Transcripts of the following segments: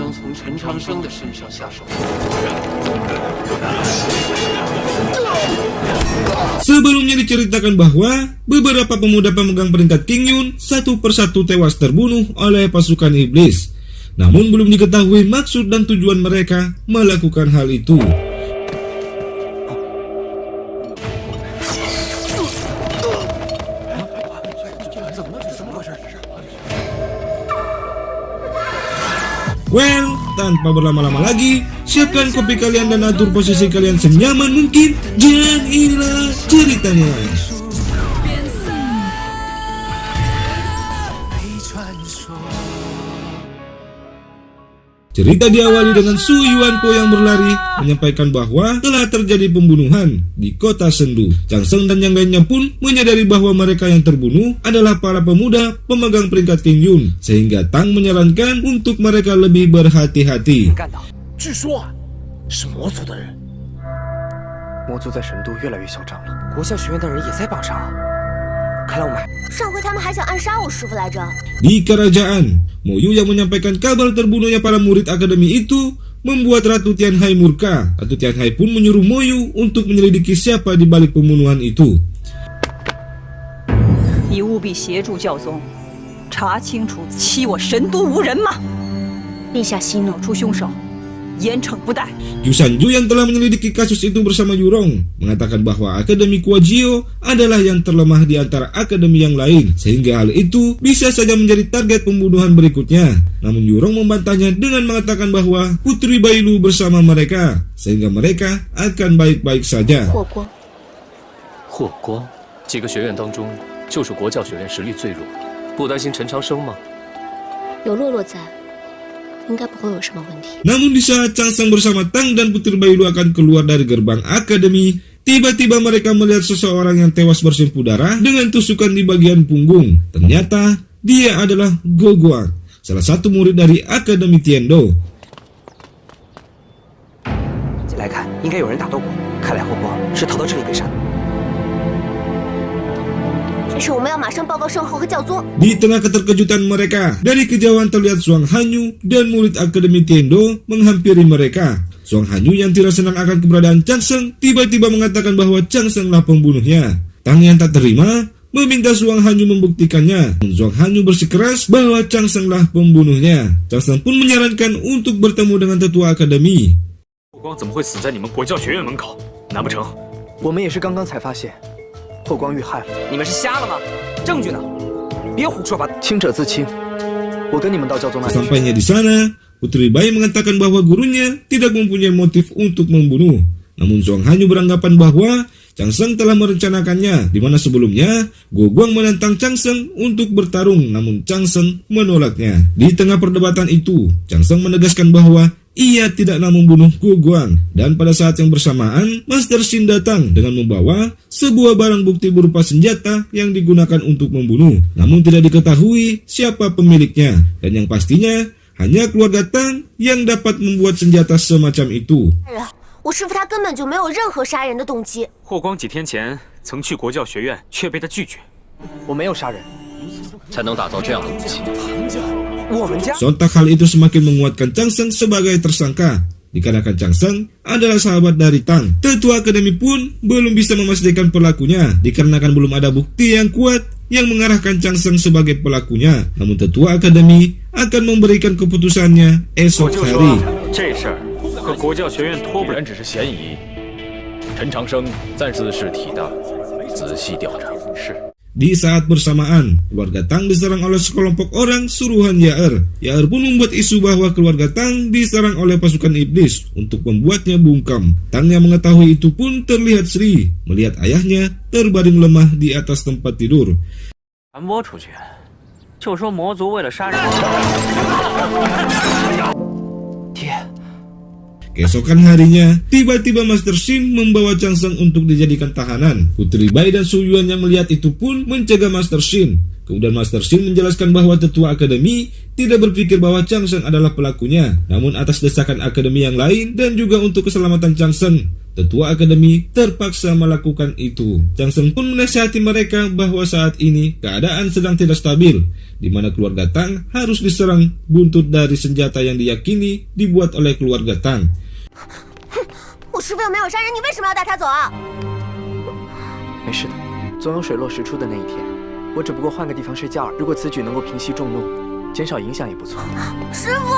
能从陈长生的身上下手。Sebelumnya diceritakan bahwa beberapa pemuda pemegang peringkat King Yun satu persatu tewas terbunuh oleh pasukan iblis. Namun belum diketahui maksud dan tujuan mereka melakukan hal itu. Well, tanpa berlama-lama lagi, siapkan kopi kalian dan atur posisi kalian senyaman mungkin. Dan inilah ceritanya. Cerita diawali dengan Su Yuanpo yang berlari menyampaikan bahwa telah terjadi pembunuhan di kota Sendu. Chang Seng dan yang lainnya pun menyadari bahwa mereka yang terbunuh adalah para pemuda pemegang peringkat King Yun, sehingga Tang menyarankan untuk mereka lebih berhati-hati. 据说啊，是魔族的人。魔族在神都越来越嚣张了，国校学院的人也在榜上啊。看来我们上回他们还想暗杀我师傅来着。 Di kerajaan, Moyu yang menyampaikan kabar terbunuhnya para murid akademi itu membuat Ratu Tianhai murka. Ratu Tianhai pun menyuruh Moyu untuk menyelidiki siapa di balik pembunuhan itu. 你务必协助教宗查清楚欺我神都无人吗？陛下息怒，找出凶手，严惩不贷。 Yu Sanju yang telah menyelidiki kasus itu bersama Yurong mengatakan bahwa Akademi Kuajio adalah yang terlemah di antara akademi yang lain, sehingga hal itu bisa saja menjadi target pembunuhan berikutnya. Namun Yurong membantahnya dengan mengatakan bahwa Putri Bailu bersama mereka, sehingga mereka akan baik-baik saja. 霍光，几个学院当中，就是国教学院实力最弱，不担心陈长生吗？有洛洛在，应该不会有什么问题。 Namun di saat Chang Seng bersama Tang dan Putri Bailu akan keluar dari gerbang akademi, tiba-tiba mereka melihat seseorang yang tewas bersimpuh darah dengan tusukan di bagian punggung. Ternyata dia adalah Goguang, salah satu murid dari Akademi Tiendo. 来看，应该有人打斗过，看来霍光是逃到这里被杀。 这是我们要马上报告圣后和教宗。 Di tengah keterkejutan mereka, dari kejauhan terlihat Zhuang Hanyu dan murid Akademi Tiendo menghampiri mereka. Zhuang Hanyu yang tidak senang akan keberadaan Chang Seng tiba-tiba mengatakan bahwa Chang Senglah pembunuhnya. Tang yang tak terima meminta Zhuang Hanyu membuktikannya. Zhuang Hanyu bersikeras bahwa Chang Senglah pembunuhnya. Chang Seng pun menyarankan untuk bertemu dengan tetua akademi. 霍光怎么会死在你们国教学院门口？难不成我们也是刚刚才发现，霍光遇害了。你们是瞎了吗？证据呢？别胡说八道！清者自清，我跟你们到教宗那里。 Sampainya di sana, Putri Bai mengatakan bahwa gurunya tidak mempunyai motif untuk membunuh. Namun Zhuang Hanyu beranggapan bahwa Chang Seng telah merencanakannya, di mana sebelumnya Goguang menantang Chang Seng untuk bertarung, namun Chang Seng menolaknya. Di tengah perdebatan itu, Chang Seng menegaskan bahwa ia tidaklah membunuh Goguang, dan pada saat yang bersamaan, Master Xin datang dengan membawa sebuah barang bukti berupa senjata yang digunakan untuk membunuh. Namun tidak diketahui siapa pemiliknya, dan yang pastinya hanya keluarga Tang yang dapat membuat senjata semacam itu. 我师傅他根本就没有任何杀人的动机。霍光几天前曾去国教学院，却被他拒绝？我没有杀人，才能打造这样的武器。我们家 Sontak hal itu semakin menguatkan Chang Seng sebagai tersangka, dikarenakan Chang Seng adalah sahabat dari Tang. Tetua akademi pun belum bisa memastikan pelakunya, dikarenakan belum ada bukti yang kuat yang mengarahkan Chang Seng sebagai pelakunya. Namun tetua akademi akan memberikan keputusannya esok hari. 这事儿和国教学院脱不了。人只是嫌疑，陈长生暂时是体的，仔细调查。是。 Di saat bersamaan, keluarga Tang diserang oleh sekelompok orang suruhan Yaer. Yaer pun membuat isu bahwa keluarga Tang diserang oleh pasukan iblis untuk membuatnya bungkam. Tang yang mengetahui itu pun terlihat sedih melihat ayahnya terbaring lemah di atas tempat tidur. 传播出去，就说魔族为了杀人。爹， Keesokan harinya, tiba-tiba Master Xin membawa Chang Seng untuk dijadikan tahanan. Putri Bai dan Su Yuan yang melihat itu pun mencegah Master Xin. Kemudian Master Xin menjelaskan bahwa tetua akademi tidak berpikir bahwa Chang Seng adalah pelakunya, namun atas desakan akademi yang lain dan juga untuk keselamatan Chang Seng, tetua akademi terpaksa melakukan itu. Changseng pun menasihati mereka bahwa saat ini keadaan sedang tidak stabil, di mana keluarga Tang harus diserang buntut dari senjata yang diyakini dibuat oleh keluarga Tang. 我师父又没有杀人，你为什么要带他走啊？没事的，总有水落石出的那一天。我只不过换个地方睡觉，如果此举能够平息众怒，减少影响也不错。师傅，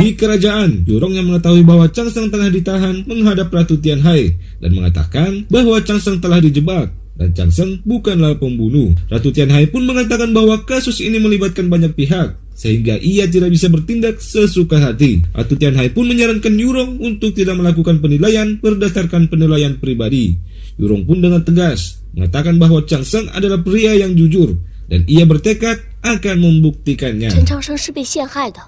Di kerajaan, Yurong yang mengetahui bahwa Changseng tengah ditahan menghadap Ratu Tianhai dan mengatakan bahwa Changseng telah dijebak dan Changseng bukanlah pembunuh. Ratu Tianhai pun mengatakan bahwa kasus ini melibatkan banyak pihak sehingga ia tidak bisa bertindak sesuka hati. Ratu Tianhai pun menyarankan Yurong untuk tidak melakukan penilaian berdasarkan penilaian pribadi. Yurong pun dengan tegas mengatakan bahwa Changseng adalah pria yang jujur dan ia bertekad akan membuktikannya. 陈长生是被陷害的，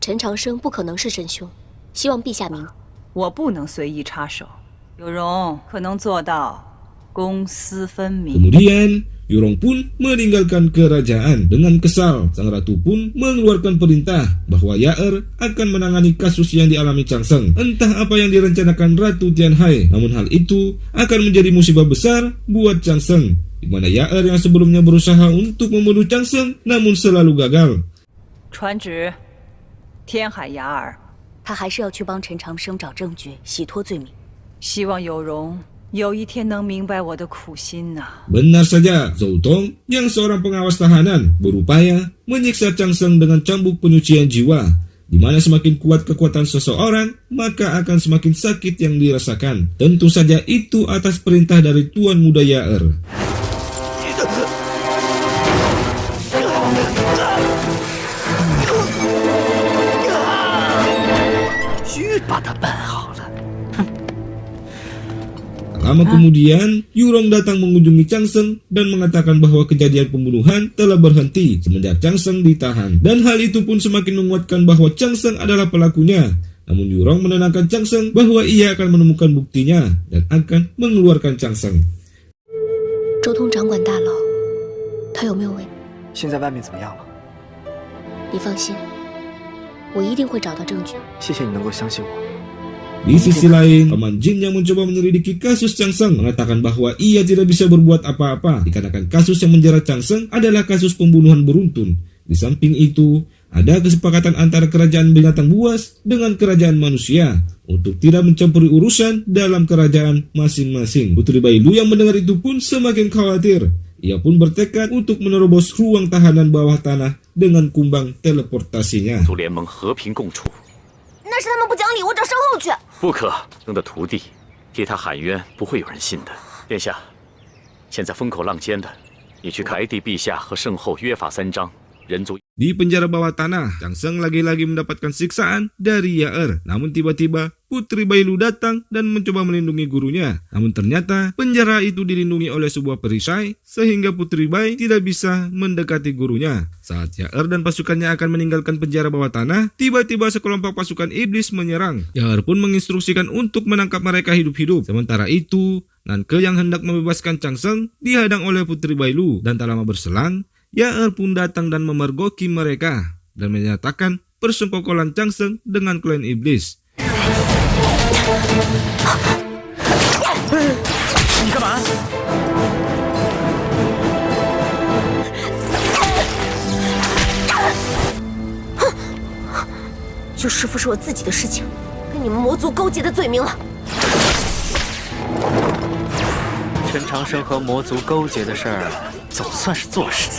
陈长生不可能是真凶，希望陛下明。我不能随意插手，有容可能做到公私分明。 Kemudian Yurong pun meninggalkan kerajaan. Dengan kesal, sang ratu pun mengeluarkan perintah bahwa Yaer akan menangani kasus yang dialami Changseng. Entah apa yang direncanakan Ratu Tianhai, namun hal itu akan menjadi musibah besar buat Changseng, di mana Yaer yang sebelumnya berusaha untuk membunuh Changseng namun selalu gagal. 传旨，天海雅尔，他还是要去帮陈长生找证据，洗脱罪名。希望有容有一天能明白我的苦心呐。 Benar saja, Zhou Tong yang seorang pengawas tahanan berupaya menyiksa Changseng dengan cambuk penyucian jiwa, di mana semakin kuat kekuatan seseorang, maka akan semakin sakit yang dirasakan. Tentu saja itu atas perintah dari Tuan Muda Yaer. 把他办好了。 Lama kemudian, Yurong datang mengunjungi Changseng dan mengatakan bahwa kejadian pembunuhan telah berhenti semenjak Changseng ditahan. Dan hal itu pun semakin menguatkan bahwa Changseng adalah pelakunya. Namun Yurong menenangkan Changseng bahwa ia akan menemukan buktinya dan akan mengeluarkan Changseng. 周通掌管大牢，他有没有问？现在外面怎么样了？你放心，我一定会找到证据。谢谢你能够相信我。 Di sisi lain, Paman Jin yang mencoba menyelidiki kasus Changseng mengatakan bahwa ia tidak bisa berbuat apa-apa dikarenakan kasus yang menjerat Changseng adalah kasus pembunuhan beruntun. Di samping itu, ada kesepakatan antara kerajaan binatang buas dengan kerajaan manusia untuk tidak mencampuri urusan dalam kerajaan masing-masing. Putri Bailu yang mendengar itu pun semakin khawatir. Ia pun bertekad untuk menerobos ruang tahanan bawah tanah dengan kumbang teleportasinya. 族联盟和平共处。 那是他们不讲理，我找身后去。不可，生的徒弟替他喊冤，不会有人信的。殿下，现在风口浪尖的，你去看哀帝陛下和圣后约法三章，人族。 Di penjara bawah tanah, Changseng lagi-lagi mendapatkan siksaan dari Yaer. Namun tiba-tiba Putri Bailu datang dan mencoba melindungi gurunya. Namun ternyata penjara itu dilindungi oleh sebuah perisai sehingga Putri Bai tidak bisa mendekati gurunya. Saat Yaer dan pasukannya akan meninggalkan penjara bawah tanah, tiba-tiba sekelompok pasukan iblis menyerang. Yaer pun menginstruksikan untuk menangkap mereka hidup-hidup. Sementara itu, Nanke yang hendak membebaskan Changseng dihadang oleh Putri Bailu dan tak lama berselang, Yaer pun datang dan memergoki mereka dan menyatakan persekongkolan Changseng dengan klan iblis. 你干嘛？救师傅是我自己的事情，跟你们魔族勾结的罪名了。 陈长生和魔族勾结的事儿，总算是坐实。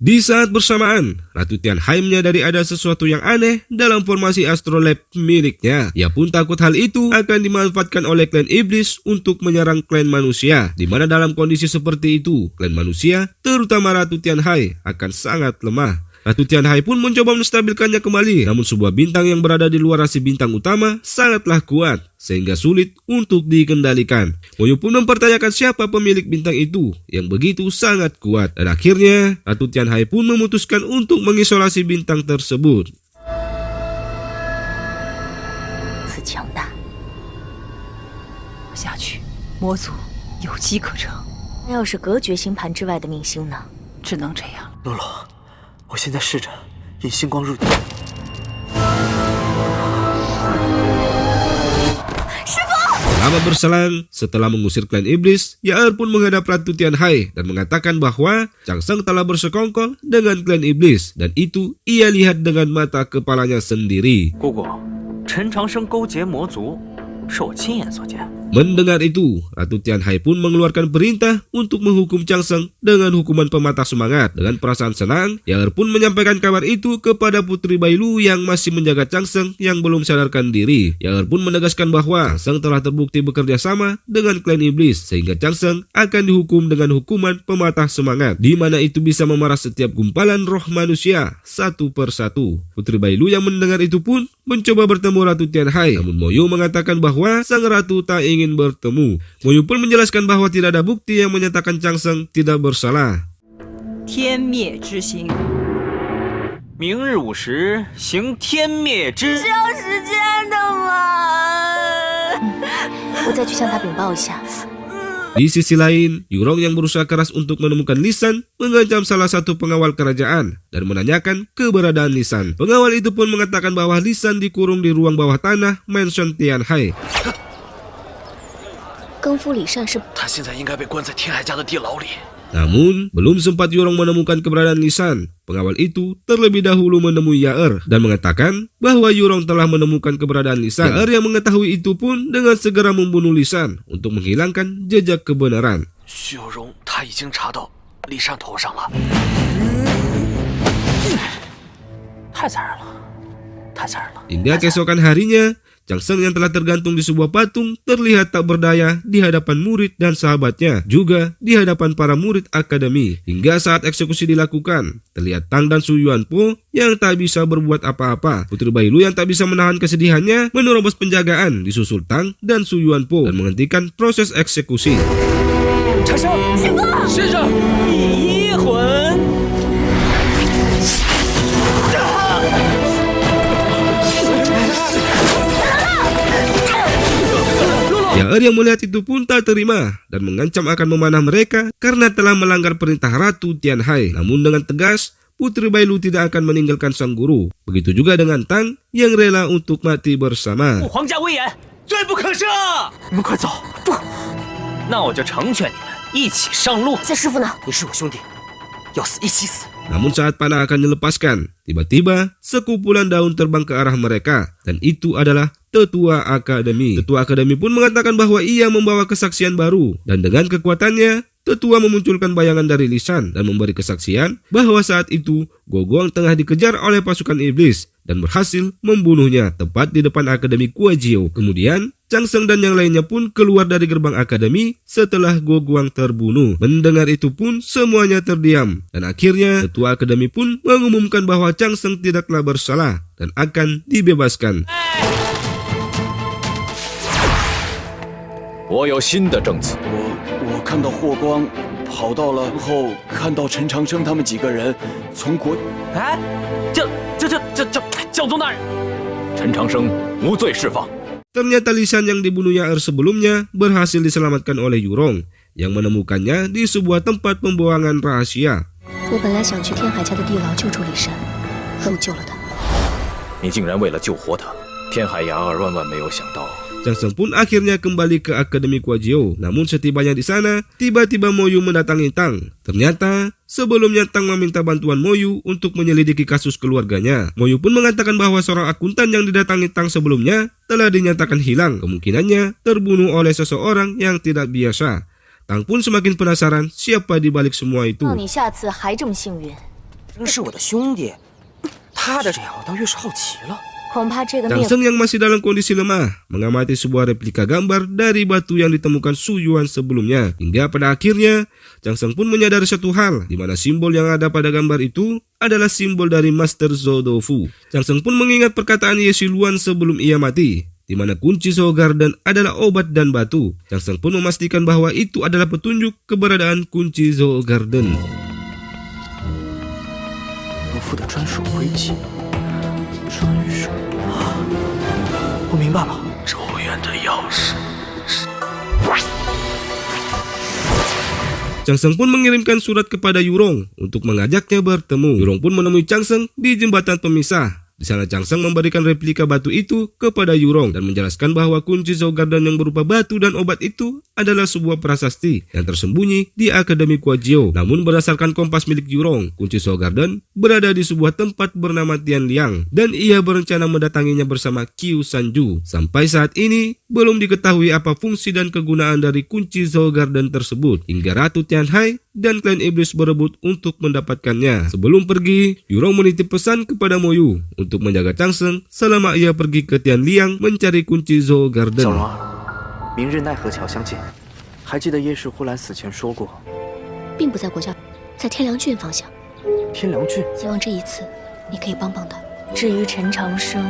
Di saat bersamaan, Ratu Tianhai menyadari ada sesuatu yang aneh dalam formasi astrolab miliknya. Ia pun takut hal itu akan dimanfaatkan oleh klan iblis untuk menyerang klan manusia. Di mana dalam kondisi seperti itu, klan manusia, terutama Ratu Tianhai, akan sangat lemah. Ratu Tianhai pun mencoba menstabilkannya kembali, namun sebuah bintang yang berada di luar rasi bintang utama sangatlah kuat, sehingga sulit untuk dikendalikan. Moyo pun mempertanyakan siapa pemilik bintang itu yang begitu sangat kuat. Dan akhirnya, Ratu Tianhai pun memutuskan untuk mengisolasi bintang tersebut. 此强大，下去，魔族有机可乘。那要是隔绝星盘之外的命星呢？只能这样。洛洛，我现在试着引星光入体。Lama berselang, setelah mengusir klan iblis, Yaer pun menghadap Ratu Tianhai dan mengatakan bahwa Chang Seng telah bersekongkol dengan klan iblis, dan itu ia lihat dengan mata kepalanya sendiri. 姑姑，陈长生勾结魔族，是我亲眼所见。 Mendengar itu, Ratu Tianhai pun mengeluarkan perintah untuk menghukum Chang Seng dengan hukuman pematah semangat. Dengan perasaan senang, Yaer pun menyampaikan kabar itu kepada Putri Bailu yang masih menjaga Chang Seng yang belum sadarkan diri. Yaer pun menegaskan bahwa Seng telah terbukti bekerja sama dengan klan iblis, sehingga Chang Seng akan dihukum dengan hukuman pematah semangat, di mana itu bisa memeras setiap gumpalan roh manusia satu persatu. Putri Bailu yang mendengar itu pun mencoba bertemu Ratu Tianhai, namun Moyu mengatakan bahwa sang ratu tak ingin bertemu. Moyu pun menjelaskan bahwa tidak ada bukti yang menyatakan Chang Seng tidak bersalah. 天灭之心，明日午时行天灭之。是要时间的吗？我再去向他禀报一下。 Di sisi lain, Yurong yang berusaha keras untuk menemukan Lisan mengancam salah satu pengawal kerajaan dan menanyakan keberadaan Lisan. Pengawal itu pun mengatakan bahwa Lisan dikurung di ruang bawah tanah Mansion Tianhai. 更夫李善是 他现在应该被关在天海家的地牢里。 Namun, belum sempat Yurong menemukan keberadaan Lisan, pengawal itu terlebih dahulu menemui Yaer dan mengatakan bahwa Yurong telah menemukan keberadaan Lisan. Yaer yang mengetahui itu pun dengan segera membunuh Lisan untuk menghilangkan jejak kebenaran. 徐有荣他已经查到李善头上了。太残忍了，太残忍了。 Hingga keesokan harinya, Chang Seng yang telah tergantung di sebuah patung terlihat tak berdaya di hadapan murid dan sahabatnya, juga di hadapan para murid akademi. Hingga saat eksekusi dilakukan, terlihat Tang dan Su Yuanpo yang tak bisa berbuat apa-apa. Putri Bailu yang tak bisa menahan kesedihannya menerobos penjagaan disusul Tang dan Su Yuanpo dan menghentikan proses eksekusi. 长生，先生，移魂。 Yaer yang melihat itu pun tak terima dan mengancam akan memanah mereka karena telah melanggar perintah Ratu Tianhai. Namun dengan tegas, Putri Bailu tidak akan meninggalkan sang guru. Begitu juga dengan Tang yang rela untuk mati bersama. 皇家威严，罪不可赦！你们快走！不，那我就成全你们，一起上路。在师傅呢？你是我兄弟，要死一起死。 Namun saat panah akan dilepaskan, tiba-tiba sekumpulan daun terbang ke arah mereka, dan itu adalah Tetua Akademi. Tetua Akademi pun mengatakan bahwa ia membawa kesaksian baru, dan dengan kekuatannya, Tetua memunculkan bayangan dari Lisan dan memberi kesaksian bahwa saat itu Goguang tengah dikejar oleh pasukan iblis dan berhasil membunuhnya tepat di depan Akademi Kuajiao. Kemudian, Chang Seng dan yang lainnya pun keluar dari gerbang akademi setelah Goguang terbunuh. Mendengar itu pun semuanya terdiam, dan akhirnya Tetua Akademi pun mengumumkan bahwa Chang Seng tidaklah bersalah dan akan dibebaskan. 我有新的政策。我看到霍光跑到了后，看到陈长生他们几个人从国。哎，教宗大人，陈长生无罪释放。 Ternyata Lisan yang dibunuh Yaer sebelumnya berhasil diselamatkan oleh Yurong yang menemukannya di sebuah tempat pembuangan rahasia. 我本来想去天海家的地牢救助李善，入救了他。你竟然为了救活他，天海雅尔万万没有想到。 Chang Seng pun akhirnya kembali ke Akademi Kuajiao. Namun setibanya di sana, tiba-tiba Moyu mendatangi Tang. Ternyata, sebelumnya Tang meminta bantuan Moyu untuk menyelidiki kasus keluarganya. Moyu pun mengatakan bahwa seorang akuntan yang didatangi Tang sebelumnya telah dinyatakan hilang. Kemungkinannya terbunuh oleh seseorang yang tidak biasa. Tang pun semakin penasaran siapa di balik semua itu. 你下次还这么幸运，真是我的兄弟，他的这样我倒越是好奇了。 恐怕这个 Chang 灭 Seng yang masih dalam kondisi lemah mengamati sebuah replika gambar dari batu yang ditemukan Su Yuan sebelumnya. Hingga pada akhirnya, Chang Seng pun menyadari satu hal, di mana simbol yang ada pada gambar itu adalah simbol dari Master Zodofu. Chang Seng pun mengingat perkataan Ye Shiluan sebelum ia mati, di mana kunci Zou Garden adalah obat dan batu. Chang Seng pun memastikan bahwa itu adalah petunjuk keberadaan kunci Zou Garden. 伯父的专属徽记，专属。我明白了，咒怨的钥匙。 Chang Seng pun mengirimkan surat kepada Yurong untuk mengajaknya bertemu. Yurong pun menemui Chang Seng di jembatan pemisah Di sana Changsheng memberikan replika batu itu kepada Yurong dan menjelaskan bahwa kunci Zhou Garden yang berupa batu dan obat itu adalah sebuah prasasti yang tersembunyi di Akademi Kuajiao. Namun berdasarkan kompas milik Yurong, kunci Zhou Garden berada di sebuah tempat bernama Tianliang dan ia berencana mendatanginya bersama Qiu Sanju. Sampai saat ini belum diketahui apa fungsi dan kegunaan dari kunci Zhou Garden tersebut hingga Ratu Tianhai dan klan iblis berebut untuk mendapatkannya. Sebelum pergi, Yurong menitip pesan kepada Mo Yu untuk menjaga Changsheng selama ia pergi ke Tianliang mencari kunci Zhou Garden. 小荣啊，明日奈何桥相见。还记得叶氏呼兰死前说过，并不在国教，在天良郡方向。天良郡。希望这一次你可以帮帮他。至于陈长生，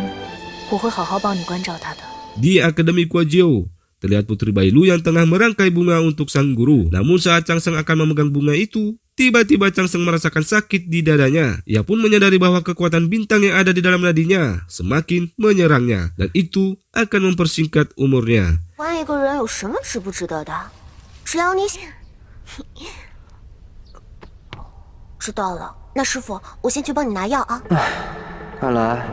我会好好帮你关照他的。 Di Akademi Kuajiao, terlihat Putri Bailu yang tengah merangkai bunga untuk sang guru. Namun saat Changsheng akan memegang bunga itu, tiba-tiba Changsheng merasakan sakit di dadanya. Ia pun menyadari bahwa kekuatan bintang yang ada di dalam nadinya semakin menyerangnya, dan itu akan mempersingkat umurnya. 关一个人有什么值不值得的？只要你知道了，那师傅，我先去帮你拿药啊。看来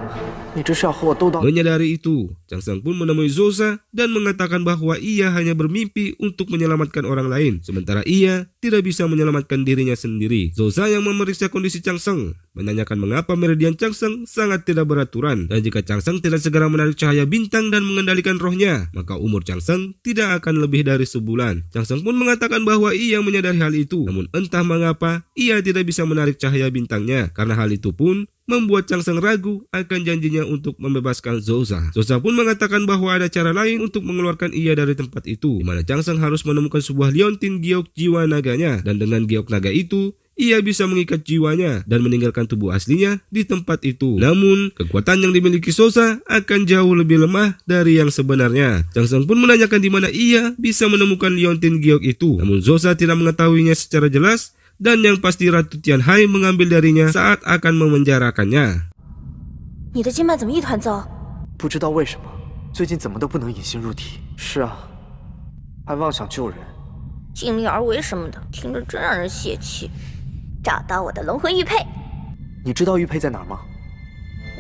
你这是要和我斗到。 Menyadari itu, Changsheng pun menemui Zosa dan mengatakan bahwa ia hanya bermimpi untuk menyelamatkan orang lain, sementara ia tidak bisa menyelamatkan dirinya sendiri. Zosa yang memeriksa kondisi Changsheng menanyakan mengapa meridian Changsheng sangat tidak beraturan, dan jika Changsheng tidak segera menarik cahaya bintang dan mengendalikan rohnya, maka umur Changsheng tidak akan lebih dari sebulan. Changsheng pun mengatakan bahwa ia menyadari hal itu, namun entah mengapa ia tidak bisa menarik cahaya bintangnya, karena hal itu pun membuat Changsheng ragu akan janjinya untuk membebaskan Zosa. Zosa pun mengatakan bahwa ada cara lain untuk mengeluarkan ia dari tempat itu, di mana Changsheng harus menemukan sebuah liontin giok jiwa naganya, dan dengan giok naga itu ia bisa mengikat jiwanya dan meninggalkan tubuh aslinya di tempat itu. Namun, kekuatan yang dimiliki Zosa akan jauh lebih lemah dari yang sebenarnya. Changsheng pun menanyakan di mana ia bisa menemukan liontin giok itu, namun Zosa tidak mengetahuinya secara jelas, dan yang pasti Ratu Tianhai mengambil darinya saat akan memenjarakannya. 你的经脉怎么一团糟？不知道为什么，最近怎么都不能隐形入体。是啊，还妄想救人，尽力而为什么的，听着真让人泄气。找到我的龙魂玉佩，你知道玉佩在哪儿吗？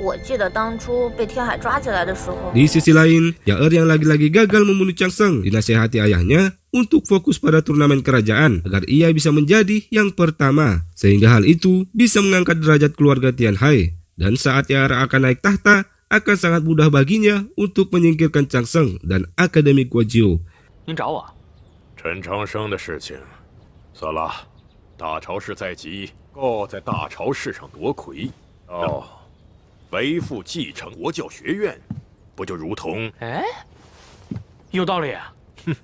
我记得当初被天海抓起来的时候。 Di sisi lain, Yaer yang lagi-lagi gagal membunuh Changsheng dinasihati ayahnya untuk fokus pada turnamen kerajaan agar ia bisa menjadi yang pertama, sehingga hal itu bisa mengangkat derajat keluarga Tianhai. Dan saat Yaer akan naik tahta, akan sangat mudah baginya untuk menyingkirkan Changsheng dan Akademi Kuajiao. 您找我？陈长生的事情，算了，大朝氏在即，够在大朝氏上夺魁。哦，为父继承国教学院，不就如同……哎，有道理。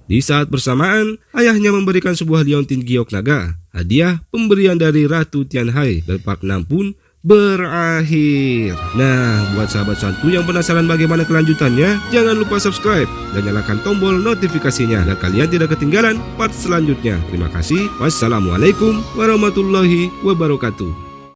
Di saat bersamaan, ayahnya memberikan sebuah liontin giok naga, hadiah pemberian dari Ratu Tianhai, dan part 6 pun berakhir. Nah, buat sahabat santu yang penasaran bagaimana kelanjutannya, jangan lupa subscribe dan nyalakan tombol notifikasinya agar kalian tidak ketinggalan part selanjutnya. Terima kasih. Wassalamualaikum warahmatullahi wabarakatuh.